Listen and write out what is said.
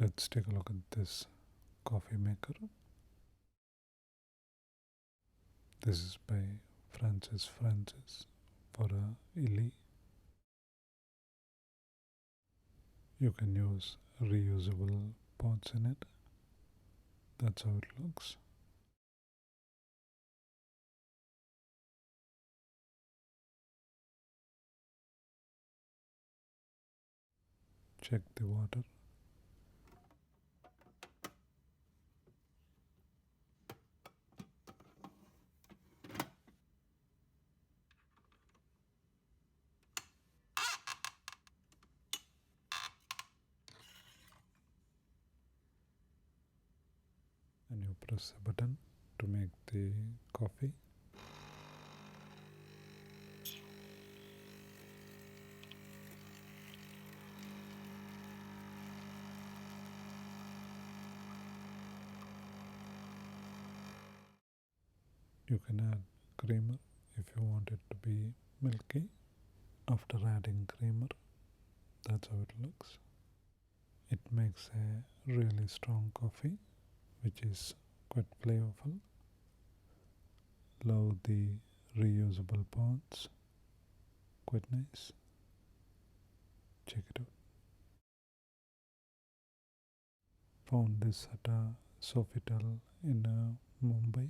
Let's take a look at this coffee maker. This is by Francis for a illy. You can use reusable pots in it. That's how it looks. Check the water. And you press a button to make the coffee. You can add creamer if you want it to be milky. After adding creamer, that's how it looks. It makes a really strong coffee, which is quite flavorful. Love the reusable pots, quite nice. Check it out. Found this at a Sofitel in Mumbai.